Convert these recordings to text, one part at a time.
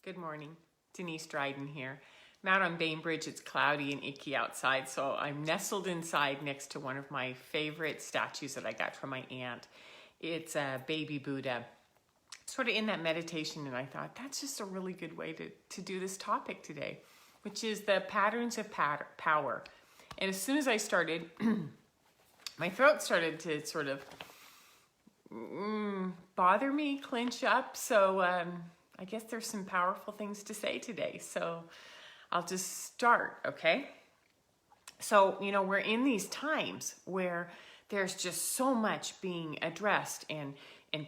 Good morning, Denise Dryden here. I'm out on Bainbridge. It's cloudy and icky outside, so I'm nestled inside next to one of my favorite statues that I got from my aunt. It's a baby Buddha, sort of in that meditation, and I thought that's just a really good way to do this topic today, which is the patterns of power. And as soon as I started, my throat started to sort of bother me, clench up, so I guess there's some powerful things to say today, so I'll just start, okay? So, we're in these times where there's just so much being addressed and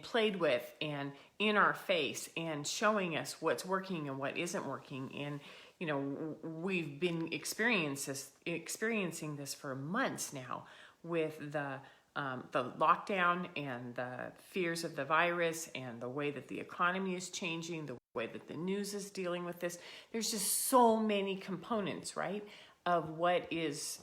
played with and in our face and showing us what's working and what isn't working. And, we've been experiencing this for months now with the lockdown and the fears of the virus and the way that the economy is changing, the way that the news is dealing with this. There's just so many components, right, of what is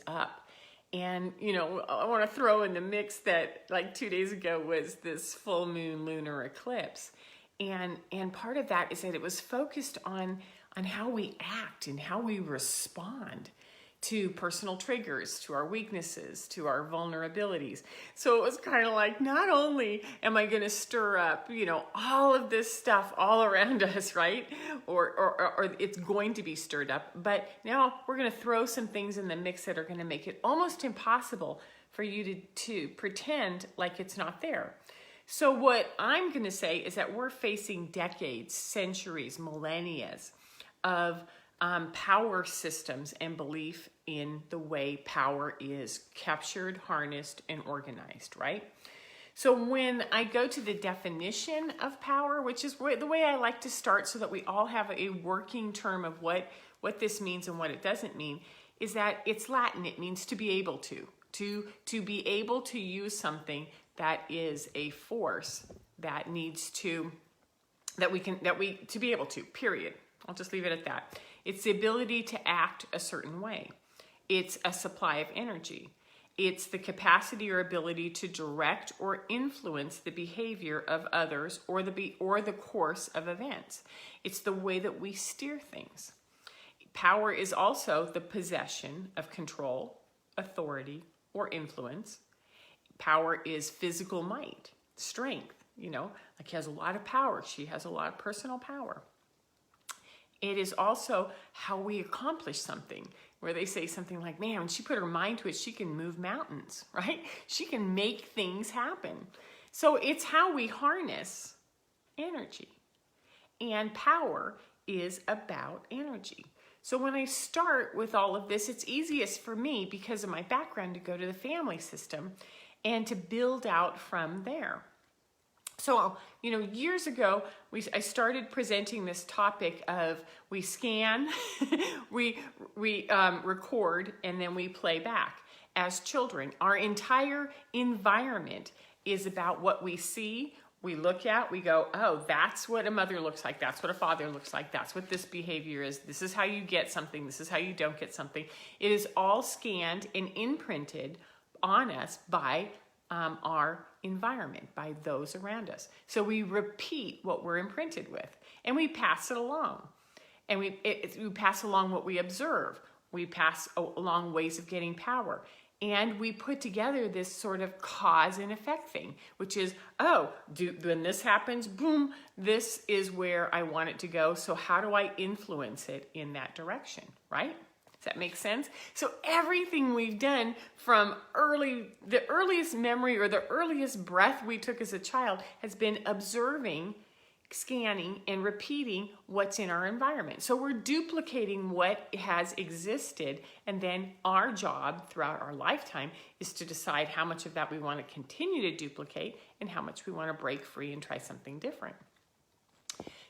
up. And, I want to throw in the mix that like 2 days ago was this full moon lunar eclipse. And part of that is that it was focused on how we act and how we respond to personal triggers, to our weaknesses, to our vulnerabilities. So it was kind of like, not only am I going to stir up, all of this stuff all around us, right? Or it's going to be stirred up, but now we're going to throw some things in the mix that are going to make it almost impossible for you to pretend like it's not there. So what I'm going to say is that we're facing decades, centuries, millennia of power systems and belief in the way power is captured, harnessed, and organized, right? So when I go to the definition of power, which is the way I like to start so that we all have a working term of what this means and what it doesn't mean, is that it's Latin. It means to be able to be able to use something that is a force that needs to be able to, period. I'll just leave it at that. It's the ability to act a certain way. It's a supply of energy. It's the capacity or ability to direct or influence the behavior of others or the course of events. It's the way that we steer things. Power is also the possession of control, authority, or influence. Power is physical might, strength, like he has a lot of power. She has a lot of personal power. It is also how we accomplish something, where they say something like, man, when she put her mind to it, she can move mountains, right? She can make things happen. So it's how we harness energy. And power is about energy. So when I start with all of this, it's easiest for me, because of my background, to go to the family system and to build out from there. So, years ago, I started presenting this topic of we scan, we record, and then we play back as children. Our entire environment is about what we see, we look at, we go, oh, that's what a mother looks like, that's what a father looks like, that's what this behavior is, this is how you get something, this is how you don't get something. It is all scanned and imprinted on us by our environment, by those around us. So we repeat what we're imprinted with, and we pass it along. And we pass along what we observe. We pass along ways of getting power. And we put together this sort of cause and effect thing, which is, when this happens, boom, this is where I want it to go. So how do I influence it in that direction, right? Does that make sense? So everything we've done from the earliest memory or the earliest breath we took as a child has been observing, scanning, and repeating what's in our environment. So we're duplicating what has existed, and then our job throughout our lifetime is to decide how much of that we want to continue to duplicate and how much we want to break free and try something different.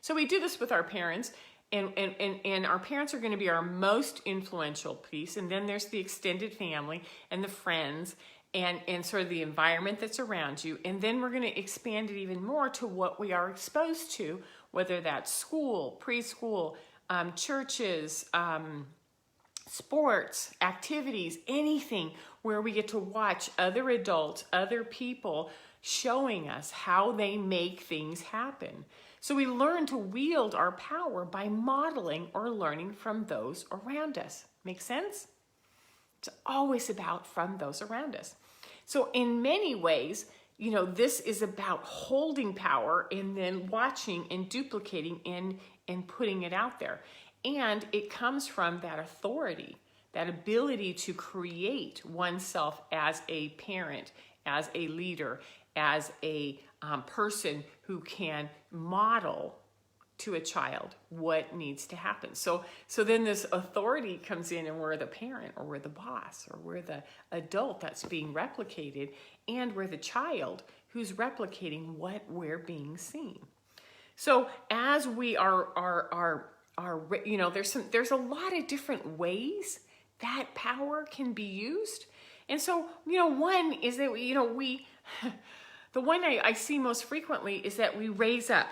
So we do this with our parents. And our parents are going to be our most influential piece. And then there's the extended family and the friends and sort of the environment that's around you. And then we're going to expand it even more to what we are exposed to, whether that's school, preschool, churches, sports, activities, anything where we get to watch other adults, other people showing us how they make things happen. So we learn to wield our power by modeling or learning from those around us. Make sense? It's always about from those around us. So in many ways, this is about holding power and then watching and duplicating and putting it out there. And it comes from that authority, that ability to create oneself as a parent, as a leader, as a person who can model to a child what needs to happen. So then this authority comes in, and we're the parent, or we're the boss, or we're the adult that's being replicated, and we're the child who's replicating what we're being seen. So as we are there's a lot of different ways that power can be used. And so, one is that, the one I see most frequently is that we raise up.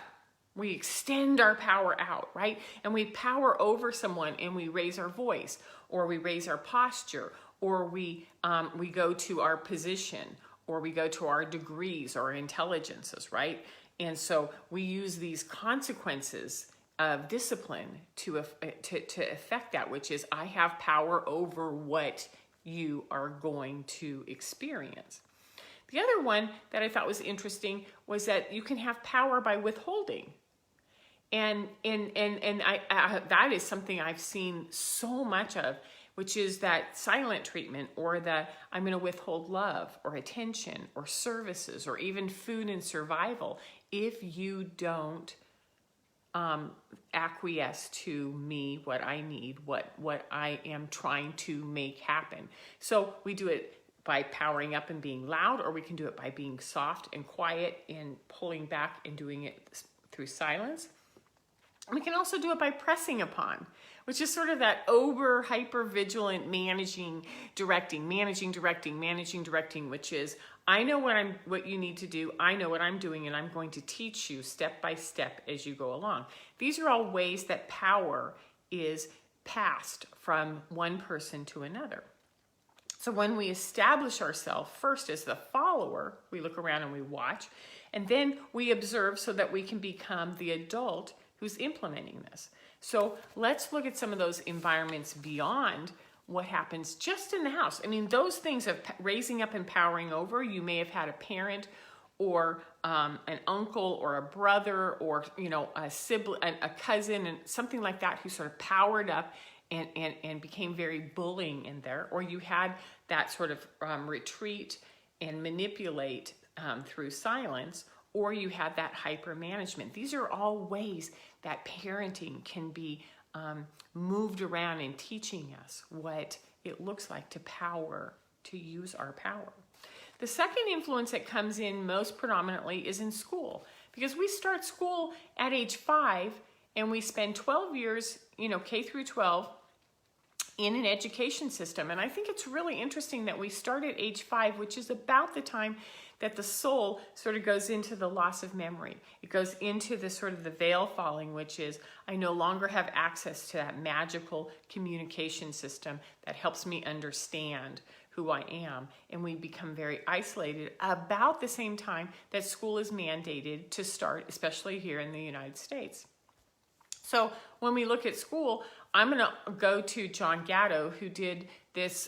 We extend our power out, right? And we power over someone, and we raise our voice, or we raise our posture, or we go to our position, or we go to our degrees or intelligences, right? And so we use these consequences of discipline to affect that, which is I have power over what you are going to experience. The other one that I thought was interesting was that you can have power by withholding. And that is something I've seen so much of, which is that silent treatment, or the I'm going to withhold love or attention or services or even food and survival if you don't acquiesce to me, what I need, what I am trying to make happen. So we do it by powering up and being loud, or we can do it by being soft and quiet and pulling back and doing it through silence. We can also do it by pressing upon, which is sort of that hyper vigilant managing, directing, which is I know what you need to do. I know what I'm doing, and I'm going to teach you step by step as you go along. These are all ways that power is passed from one person to another. So when we establish ourselves first as the follower, we look around and we watch, and then we observe so that we can become the adult who's implementing this. So let's look at some of those environments beyond what happens just in the house. I mean, those things of raising up and powering over, you may have had a parent or an uncle or a brother or, a sibling, a cousin, and something like that who sort of powered up and became very bullying in there. Or you had that sort of retreat and manipulate through silence, or you had that hyper management. These are all ways that parenting can be moved around in teaching us what it looks like to use our power. The second influence that comes in most predominantly is in school, because we start school at age 5 and we spend 12 years, K through 12, in an education system. And I think it's really interesting that we start at age 5, which is about the time that the soul sort of goes into the loss of memory. It goes into the sort of the veil falling, which is I no longer have access to that magical communication system that helps me understand who I am. And we become very isolated about the same time that school is mandated to start, especially here in the United States. So when we look at school, I'm going to go to John Gatto, who did this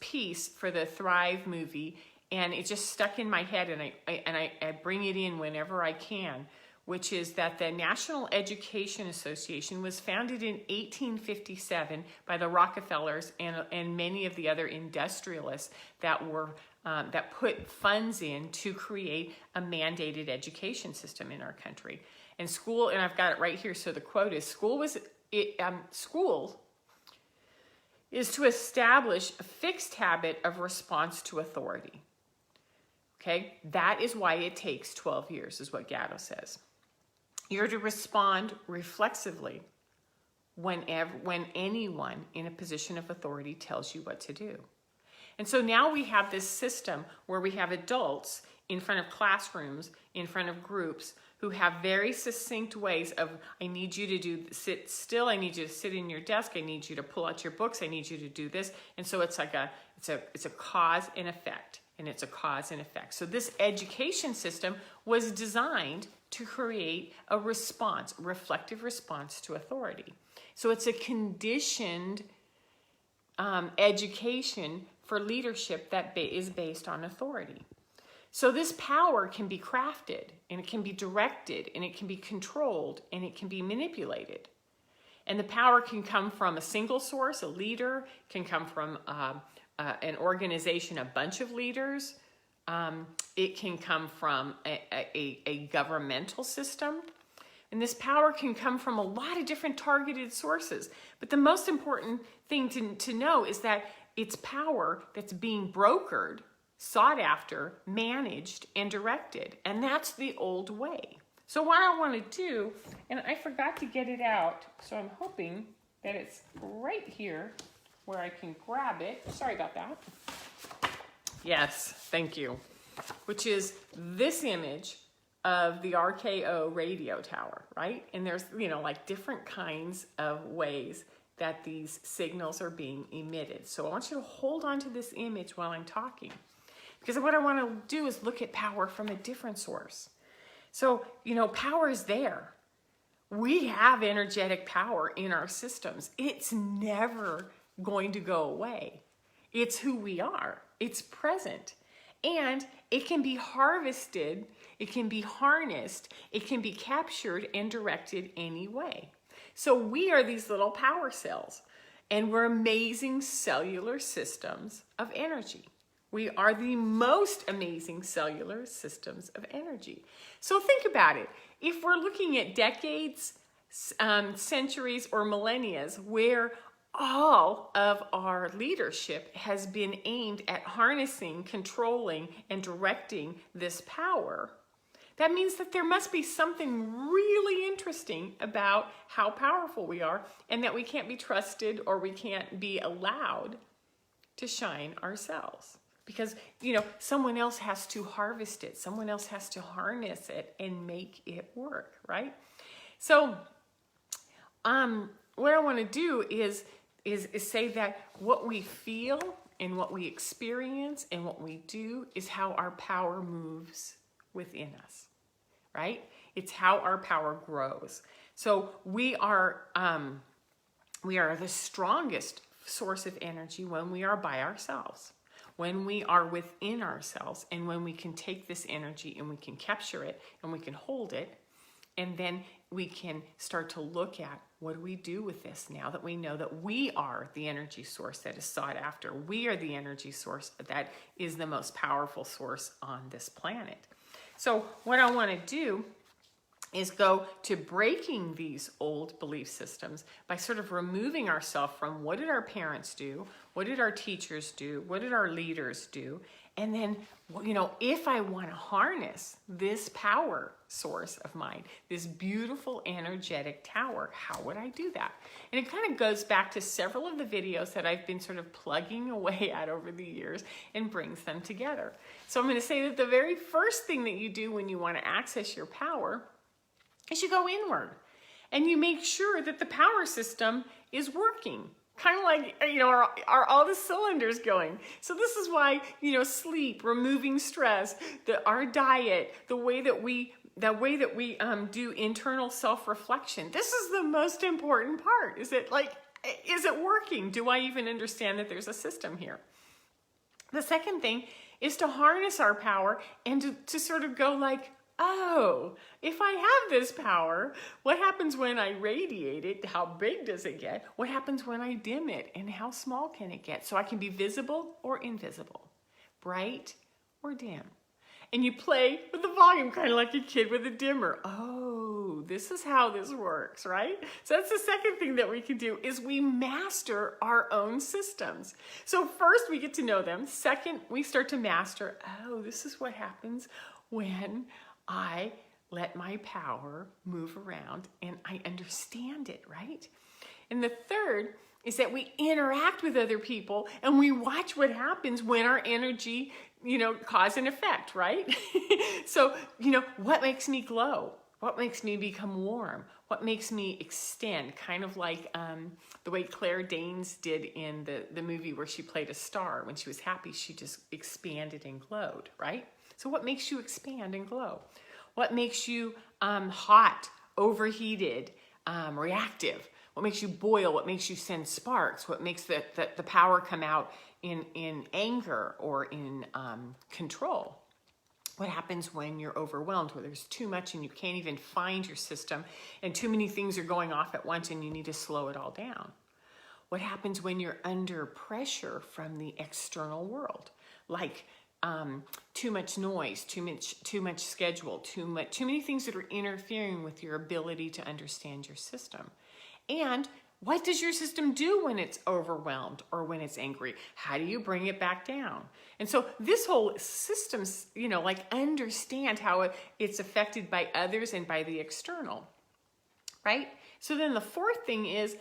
piece for the Thrive movie, and it just stuck in my head, and I bring it in whenever I can, which is that the National Education Association was founded in 1857 by the Rockefellers and many of the other industrialists that put funds in to create a mandated education system in our country. And school, and I've got it right here, so the quote is, school is to establish a fixed habit of response to authority. Okay, that is why it takes 12 years, is what Gatto says. You're to respond reflexively when anyone in a position of authority tells you what to do. And so now we have this system where we have adults in front of classrooms, in front of groups, who have very succinct ways of, I need you to sit still, I need you to sit in your desk, I need you to pull out your books, I need you to do this. And so it's like it's a cause and effect, and it's a cause and effect. So this education system was designed to create a response, a reflective response to authority. So it's a conditioned education for leadership that is based on authority. So this power can be crafted, and it can be directed, and it can be controlled, and it can be manipulated. And the power can come from a single source, a leader, can come from an organization, a bunch of leaders. It can come from a governmental system. And this power can come from a lot of different targeted sources. But the most important thing to know is that it's power that's being brokered, sought after, managed, and directed. And that's the old way. So what I want to do, and I forgot to get it out, so I'm hoping that it's right here where I can grab it. Sorry about that. Yes, thank you. Which is this image of the RKO radio tower, right? And there's, like different kinds of ways that these signals are being emitted. So I want you to hold on to this image while I'm talking. Because what I want to do is look at power from a different source. So, power is there. We have energetic power in our systems. It's never going to go away. It's who we are. It's present. And it can be harvested, it can be harnessed, it can be captured and directed any way. So we are these little power cells, and we're amazing cellular systems of energy. We are the most amazing cellular systems of energy. So think about it. If we're looking at decades, centuries, or millennia where all of our leadership has been aimed at harnessing, controlling, and directing this power, that means that there must be something really interesting about how powerful we are, and that we can't be trusted or we can't be allowed to shine ourselves. Because, someone else has to harvest it. Someone else has to harness it and make it work, right? So, what I want to do is say that what we feel and what we experience and what we do is how our power moves within us, right? It's how our power grows. So we are the strongest source of energy when we are by ourselves, when we are within ourselves, and when we can take this energy and we can capture it and we can hold it, and then we can start to look at what do we do with this now that we know that we are the energy source that is sought after. We are the energy source that is the most powerful source on this planet. So what I want to do is go to breaking these old belief systems by sort of removing ourselves from what did our parents do, what did our teachers do, what did our leaders do, and then, if I want to harness this power source of mine, this beautiful energetic tower, how would I do that? And it kind of goes back to several of the videos that I've been sort of plugging away at over the years and brings them together. So I'm going to say that the very first thing that you do when you want to access your power is you go inward and you make sure that the power system is working. Kind of like, are all the cylinders going? So this is why, sleep, removing stress, our diet, the way that we do internal self-reflection. This is the most important part. Is it working? Do I even understand that there's a system here? The second thing is to harness our power and to sort of go like, oh, if I have this power, what happens when I radiate it? How big does it get? What happens when I dim it? And how small can it get? So I can be visible or invisible, bright or dim. And you play with the volume kind of like a kid with a dimmer. Oh, this is how this works, right? So that's the second thing that we can do is we master our own systems. So first we get to know them. Second, we start to master, oh, this is what happens when I let my power move around and I understand it, right? And the third is that we interact with other people and we watch what happens when our energy, cause and effect, right? So, what makes me glow? What makes me become warm? What makes me extend? Kind of like the way Claire Danes did in the movie where she played a star. When she was happy, she just expanded and glowed, right? So what makes you expand and glow? What makes you hot, overheated, reactive? What makes you boil? What makes you send sparks? What makes the power come out in anger or in control? What happens when you're overwhelmed, where there's too much and you can't even find your system and too many things are going off at once and you need to slow it all down? What happens when you're under pressure from the external world? Like too much noise, too much schedule, too many things that are interfering with your ability to understand your system. And what does your system do when it's overwhelmed or when it's angry? How do you bring it back down? And so this whole system, like understand how it's affected by others and by the external, right? So then the fourth thing is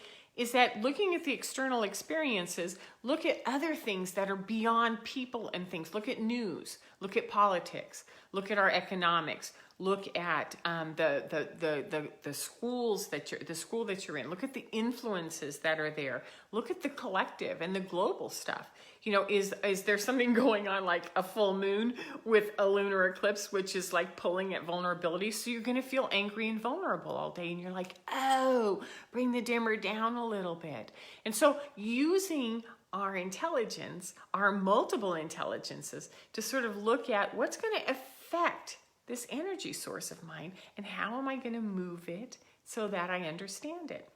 that looking at the external experiences, look at other things that are beyond people and things. Look at news, look at politics, look at our economics, look at the school that you're in. Look at the influences that are there. Look at the collective and the global stuff. Is there something going on like a full moon with a lunar eclipse, which is like pulling at vulnerability? So you're going to feel angry and vulnerable all day. And you're like, oh, bring the dimmer down a little bit. And so using our intelligence, our multiple intelligences, to sort of look at what's going to affect this energy source of mine and how am I going to move it so that I understand it.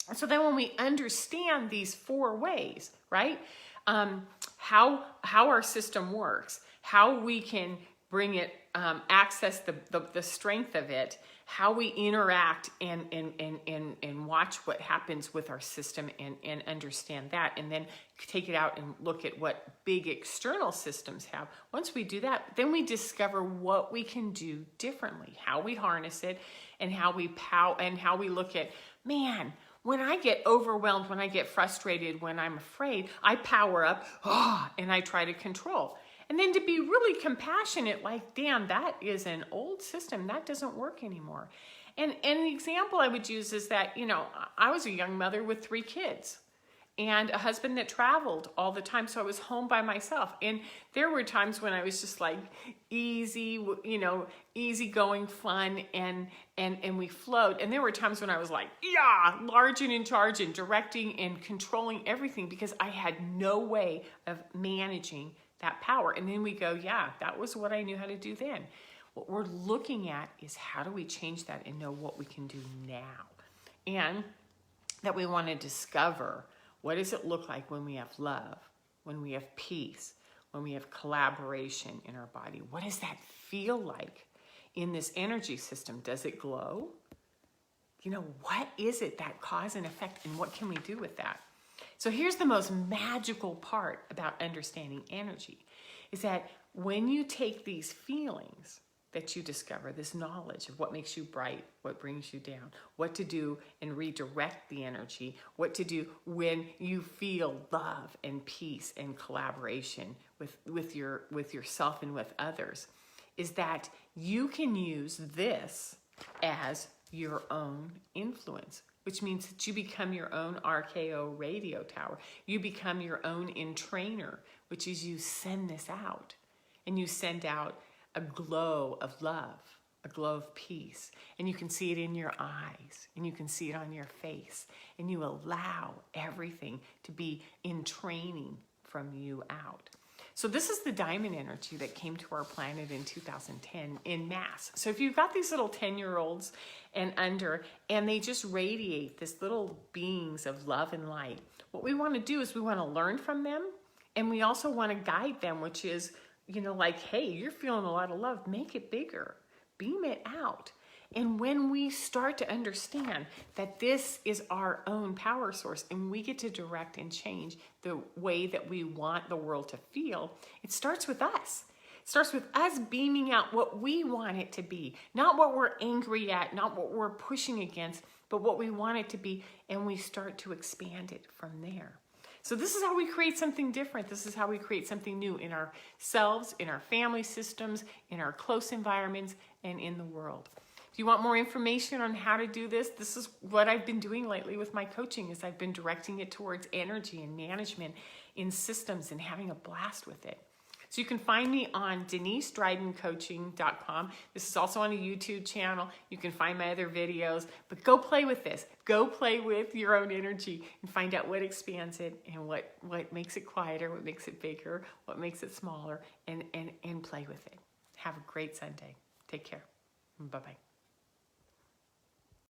And so then when we understand these four ways, right, how our system works, how we can bring it, access the strength of it, how we interact and watch what happens with our system and understand that, and then take it out and look at what big external systems have. Once we do that, then we discover what we can do differently, how we harness it, and how we look at, man, when I get overwhelmed, when I get frustrated, when I'm afraid, I power up, and I try to control. And then to be really compassionate, like, damn, that is an old system. That doesn't work anymore. And the example I would use is that, I was a young mother with 3 kids and a husband that traveled all the time. So I was home by myself. And there were times when I was just like easy going fun and we flowed. And there were times when I was like, large and in charge and directing and controlling everything because I had no way of managing that power. And then we go, that was what I knew how to do then. What we're looking at is how do we change that and know what we can do now? And that we want to discover, what does it look like when we have love, when we have peace, when we have collaboration in our body? What does that feel like in this energy system? Does it glow? What is it, that cause and effect, and what can we do with that? So here's the most magical part about understanding energy, is that when you take these feelings that you discover, this knowledge of what makes you bright, what brings you down, what to do and redirect the energy, what to do when you feel love and peace and collaboration with yourself and with others, is that you can use this as your own influence, which means that you become your own RKO radio tower. You become your own entrainer, which is you send this out, and you send out a glow of love, a glow of peace, and you can see it in your eyes, and you can see it on your face, and you allow everything to be in training from you out. So this is the diamond energy that came to our planet in 2010 in mass. So if you've got these little 10-year-olds and under, and they just radiate this little beings of love and light, what we want to do is we want to learn from them, and we also want to guide them, which is, like, hey, you're feeling a lot of love, make it bigger, beam it out. And when we start to understand that this is our own power source and we get to direct and change the way that we want the world to feel, it starts with us. It starts with us beaming out what we want it to be, not what we're angry at, not what we're pushing against, but what we want it to be, and we start to expand it from there. So this is how we create something different. This is how we create something new in ourselves, in our family systems, in our close environments, and in the world. If you want more information on how to do this, this is what I've been doing lately with my coaching, is I've been directing it towards energy and management in systems and having a blast with it. So you can find me on DeniseDrydenCoaching.com. This is also on a YouTube channel. You can find my other videos, but go play with this. Go play with your own energy and find out what expands it and what makes it quieter, what makes it bigger, what makes it smaller, and play with it. Have a great Sunday. Take care. Bye-bye.